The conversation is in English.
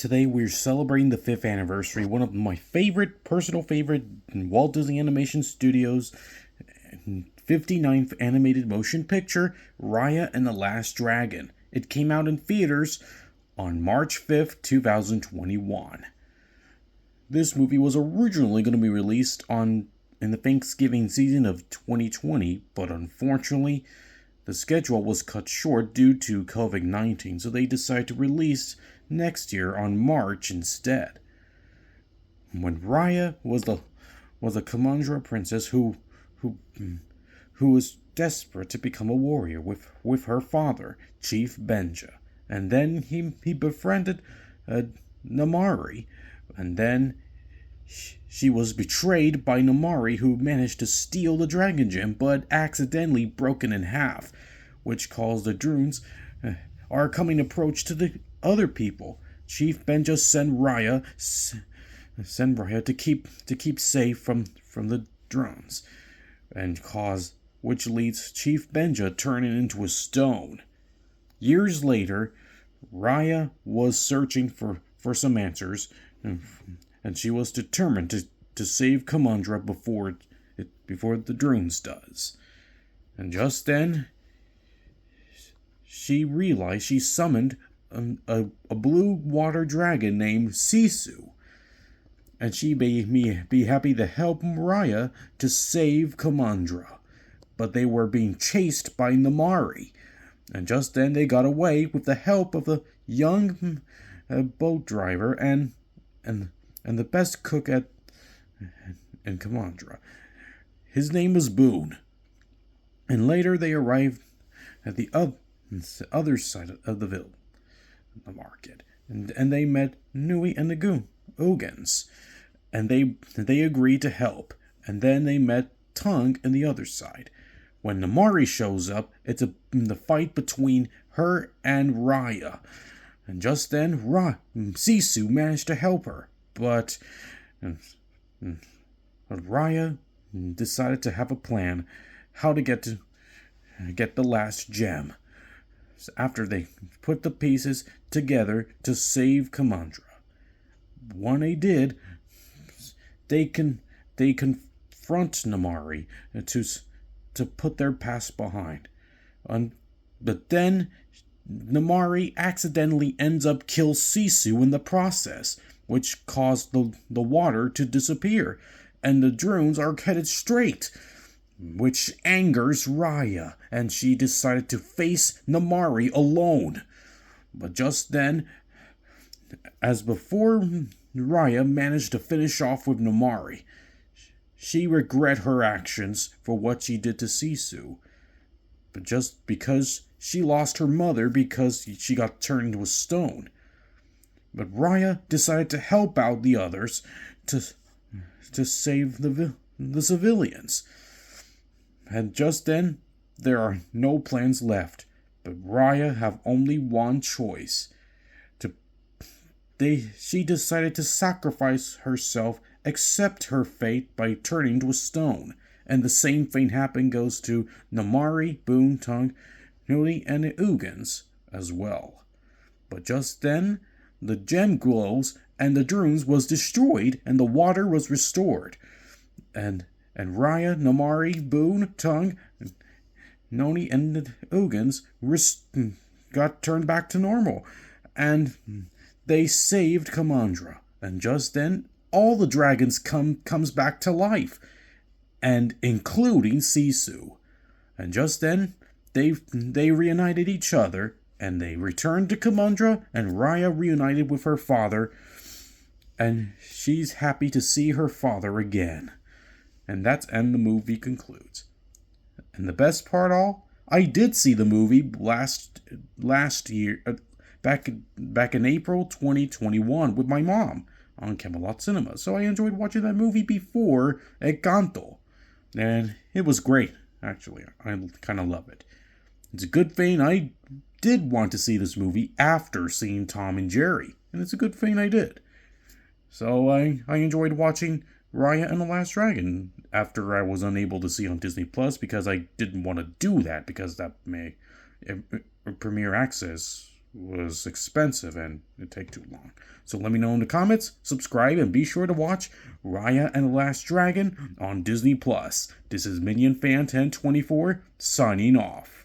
Today we're celebrating the 5th anniversary, one of my personal favorite Walt Disney Animation Studios 59th animated motion picture, Raya and the Last Dragon. It came out in theaters on March 5th, 2021. This movie was originally going to be released in the Thanksgiving season of 2020, but unfortunately, the schedule was cut short due to COVID-19, so they decided to release next year on March instead. When Raya was a Kamandra princess who was desperate to become a warrior with her father, Chief Benja, and then he befriended Namari, and then she was betrayed by Namari, who managed to steal the Dragon Gem but accidentally broke it in half, which caused the drones our coming approach to the other people. Chief Benja sent Raya to keep safe from the drones, which leads Chief Benja turning into a stone. Years later, Raya was searching for some answers, and she was determined to save Kamandra before the drones does. And just then, she realized she summoned a blue water dragon named Sisu, and she be happy to help Raya to save Kamandra. But they were being chased by Namari, and just then they got away with the help of a young boat driver and the best cook in Kamandra. His name was Boone. And later they arrived at the other side of the market, and they met Nui and the Ugans, and they agreed to help. And then they met Tung on the other side. When Namari shows up, it's the fight between her and Raya, and just then Sisu managed to help her, but Raya decided to have a plan how to get the last gem. After they put the pieces together to save Kamandra. When they did, they confront Namari to put their past behind. But then Namari accidentally ends up kill Sisu in the process, which caused the water to disappear, and the drones are headed straight, which angers Raya, and she decided to face Namari alone. But just then, as before, Raya managed to finish off with Namari. She regret her actions for what she did to Sisu, but just because she lost her mother because she got turned into a stone. But Raya decided to help out the others to save the civilians. And just then, there are no plans left, but Raya have only one choice. She decided to sacrifice herself, accept her fate by turning to a stone. And the same fate goes to Namari, Boone, Tung, Nui, and the Ugans as well. But just then, the gem glows, and the drones was destroyed, and the water was restored. And Raya, Namari, Boone, Tung, Noni, and the Ugans got turned back to normal. And they saved Kamandra. And just then, all the dragons comes back to life, and including Sisu. And just then, they reunited each other, and they returned to Kamandra, and Raya reunited with her father, and she's happy to see her father again. And the movie concludes. And the best part I did see the movie last year, back in April 2021 with my mom on Camelot Cinema. So I enjoyed watching that movie before Encanto. And it was great, actually. I kind of love it. It's a good thing I did want to see this movie after seeing Tom and Jerry. And it's a good thing I did. So I enjoyed watching Raya and the Last Dragon after I was unable to see on Disney Plus, because I didn't want to do that because that may premiere access was expensive and it'd take too long. So let me know in the comments, subscribe, and be sure to watch Raya and the Last Dragon on Disney Plus. This is Minion Fan 1024 signing off.